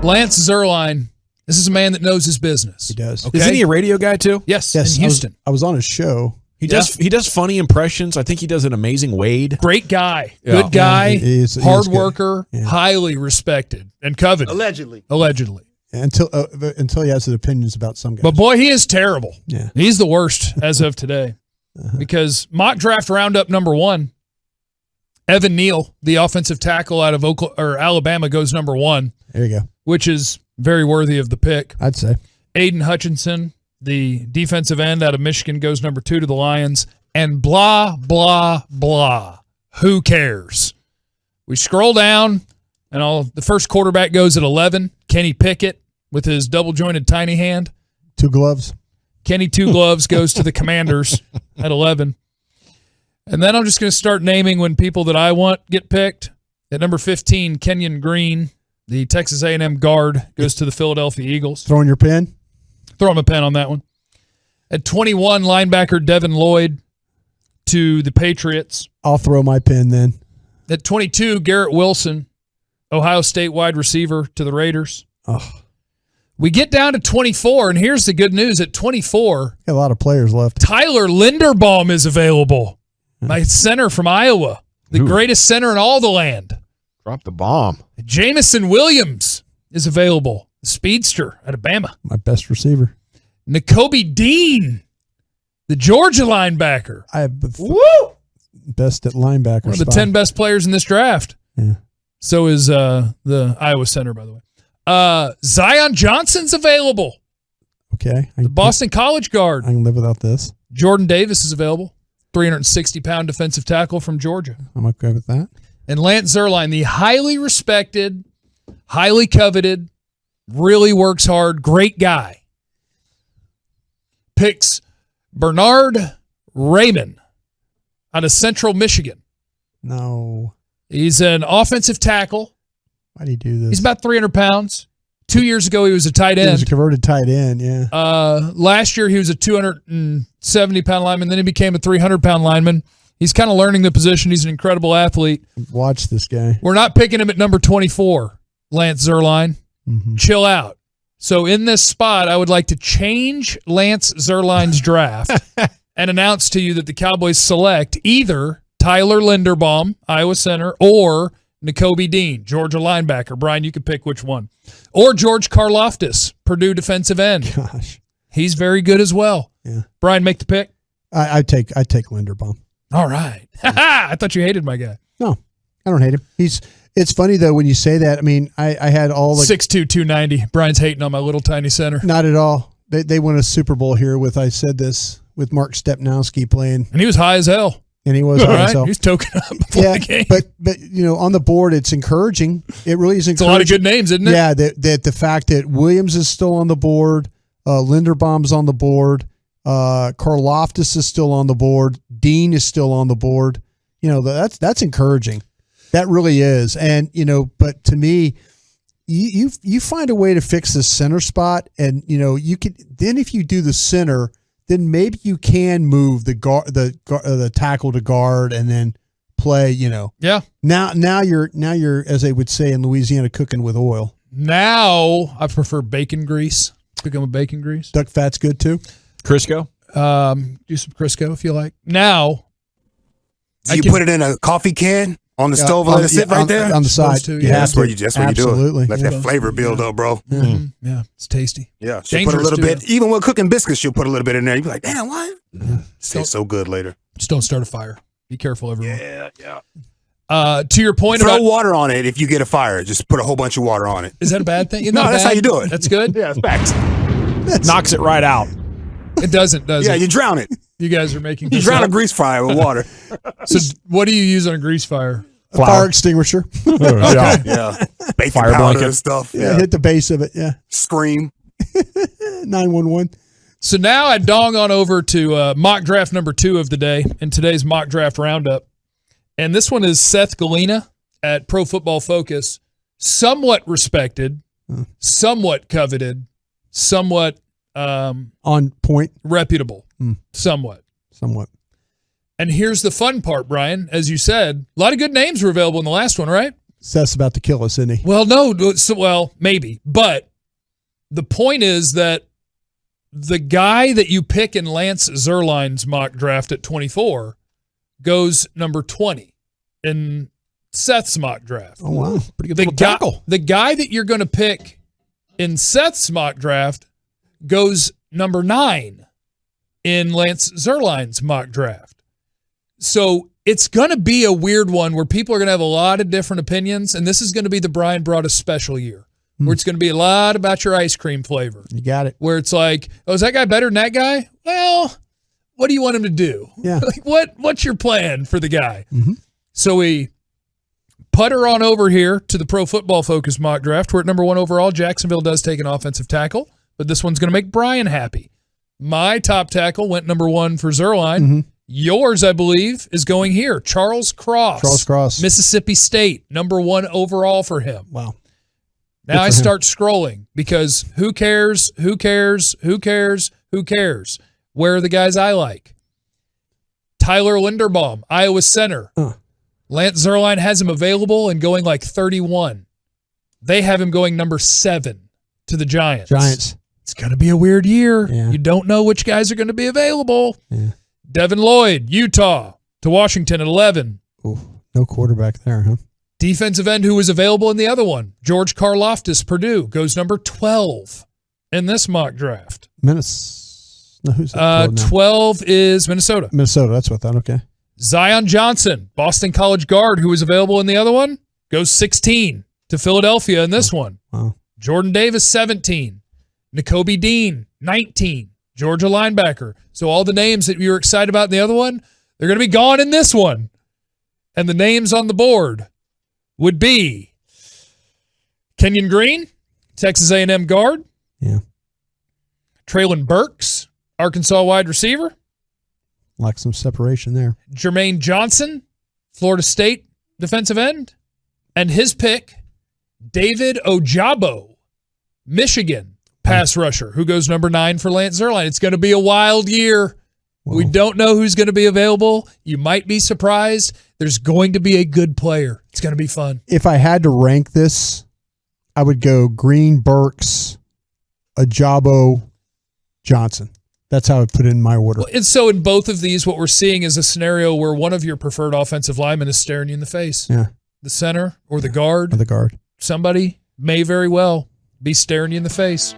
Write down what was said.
Lance Zierlein. This is a man that knows his business. He does. Okay? Isn't he a radio guy too? Yes, in Houston. I was on his show. He does funny impressions. I think he does an amazing Wade. Great guy. Yeah. Good guy. He is hard good. worker. Yeah. Highly respected and coveted. Allegedly. Until he has his opinions about some guys. But boy, he is terrible. Yeah. He's the worst as of today. Because mock draft roundup number 1, Evan Neal, the offensive tackle out of Alabama, goes number 1. There you go. Which is very worthy of the pick. I'd say. Aiden Hutchinson, the defensive end out of Michigan, goes number 2 to the Lions. And blah, blah, blah. Who cares? We scroll down, and the first quarterback goes at 11. Kenny Pickett with his double-jointed tiny hand. 2 gloves. Kenny 2 Gloves goes to the Commanders at 11. And then I'm just going to start naming when people that I want get picked. At number 15, Kenyon Green, the Texas A&M guard, goes to the Philadelphia Eagles. Throwing your pen? Throw him a pen on that one. At 21, linebacker Devin Lloyd to the Patriots. I'll throw my pen then. At 22, Garrett Wilson, Ohio State wide receiver, to the Raiders. Oh. We get down to 24, and here's the good news. At 24, got a lot of players left. Tyler Linderbaum is available. My center from Iowa, the greatest center in all the land. Drop the bomb. Jamison Williams is available, the speedster out of Bama. My best receiver. Nakobe Dean, the Georgia linebacker. I have best at linebacker. One of the 10 best players in this draft. Yeah. So is the Iowa center, by the way. Zion Johnson's available. Okay. The Boston College guard. I can live without this. Jordan Davis is available. 360-pound defensive tackle from Georgia. I'm okay with that. And Lance Zierlein, the highly respected, highly coveted, really works hard, great guy, picks Bernard Raymond out of Central Michigan. No. He's an offensive tackle. Why do you do this? He's about 300 pounds. 2 years ago, he was a tight end. He was a converted tight end, yeah. Last year, he was a 270-pound lineman. Then he became a 300-pound lineman. He's kind of learning the position. He's an incredible athlete. Watch this guy. We're not picking him at number 24, Lance Zierlein. Mm-hmm. Chill out. So in this spot, I would like to change Lance Zierlein's draft and announce to you that the Cowboys select either Tyler Linderbaum, Iowa center, or Nakobe Dean, Georgia linebacker. Brian, you can pick which one. Or George Karlaftis, Purdue defensive end. Gosh. He's very good as well. Yeah. Brian, make the pick. I take Linderbaum. All right. I thought you hated my guy. No, I don't hate him. It's funny though when you say that. I mean, I had all 6'2", 290. Brian's hating on my little tiny center. Not at all. They won a Super Bowl here with Mark Stepnowski playing, and he was high as hell. And he was high as hell. He was token up before the game. But on the board, it's encouraging. It really is encouraging. It's a lot of good names, isn't it? Yeah, that the fact that Williams is still on the board, Linderbaum's on the board, Karlaftis is still on the board, Dean is still on the board. That's encouraging. That really is. And but to me, you find a way to fix the center spot, and you could then if you do the center, then maybe you can move the tackle to guard and then play. Yeah. Now you're as they would say in Louisiana, cooking with oil. Now I prefer bacon grease. Become a bacon grease. Duck fat's good too. Crisco. Do some Crisco if you like. Now, you put it in a coffee can on the stove and let it sit right there on the side. That's where you do it. Absolutely. Let that flavor build up, bro. Mm-hmm. Yeah, it's tasty. Yeah, she'll put a little bit. Even with cooking biscuits, she'll put a little bit in there. You'll be like, damn, what? Tastes so good later. Just don't start a fire. Be careful, everyone. Yeah. To your point Throw about water on it if you get a fire. Just put a whole bunch of water on it. Is that a bad thing? No, that's how you do it. That's good? Yeah, it's facts. Knocks it right out. It doesn't, does it? Yeah, you drown it. You guys are making You drown a grease fire with water. So what do you use on a grease fire? Fire extinguisher. Okay. Yeah. Baking Fire powder blanket and stuff. Yeah, hit the base of it. Yeah. Scream. 911. So now I dong on over to mock draft number 2 of the day in today's mock draft roundup. And this one is Seth Galena at Pro Football Focus. Somewhat respected, somewhat coveted, somewhat on point, reputable, somewhat. Somewhat. And here's the fun part, Brian. As you said, a lot of good names were available in the last one, right? Seth's about to kill us, isn't he? Well, no. Well, maybe. But the point is that the guy that you pick in Lance Zierlein's mock draft at 24 goes number 20 in Seth's mock draft. Oh, wow. Pretty good little tackle. The guy that you're going to pick in Seth's mock draft goes number 9 in Lance Zierlein's mock draft. So it's going to be a weird one where people are going to have a lot of different opinions, and this is going to be the Bryan brought a special year, where it's going to be a lot about your ice cream flavor. You got it. Where it's like, oh, is that guy better than that guy? Well, what do you want him to do? Yeah. Like, what's your plan for the guy? Mm-hmm. So we putter on over here to the Pro Football Focus mock draft, where at number 1 overall, Jacksonville does take an offensive tackle, but this one's going to make Bryan happy. My top tackle went number 1 for Zierlein. Mm-hmm. Yours, I believe, is going here. Charles Cross. Charles Cross. Mississippi State, number 1 overall for him. Wow. Now I him. start scrolling because who cares? Who cares? Who cares? Who cares? Where are the guys I like? Tyler Linderbaum, Iowa center. Lance Zierlein has him available and going like 31. They have him going number 7 to the Giants. It's going to be a weird year. Yeah. You don't know which guys are going to be available. Yeah. Devin Lloyd, Utah to Washington at 11. Ooh, no quarterback there, huh? Defensive end who was available in the other one, George Karlaftis, Purdue, goes number 12 in this mock draft. Minnesota. No, who's that? 12 is Minnesota. Minnesota, that's what I thought. Okay. Zion Johnson, Boston College guard, who was available in the other one, goes 16 to Philadelphia in this one. Wow. Jordan Davis, 17. Nakobe Dean, 19. Georgia linebacker. So all the names that you were excited about in the other one, they're going to be gone in this one. And the names on the board would be Kenyon Green, Texas A&M guard. Yeah. Traylon Burks, Arkansas wide receiver. Like some separation there. Jermaine Johnson, Florida State defensive end. And his pick, David Ojabo, Michigan pass rusher, who goes number 9 for Lance Zierlein. It's going to be a wild year. Whoa. We don't know who's going to be available. You might be surprised. There's going to be a good player. It's going to be fun. If I had to rank this, I would go Green, Burks, Ojabo, Johnson. That's how I put it in my order. And so in both of these, what we're seeing is a scenario where one of your preferred offensive linemen is staring you in the face. Yeah. The center or the guard. Or the guard. Somebody may very well be staring you in the face.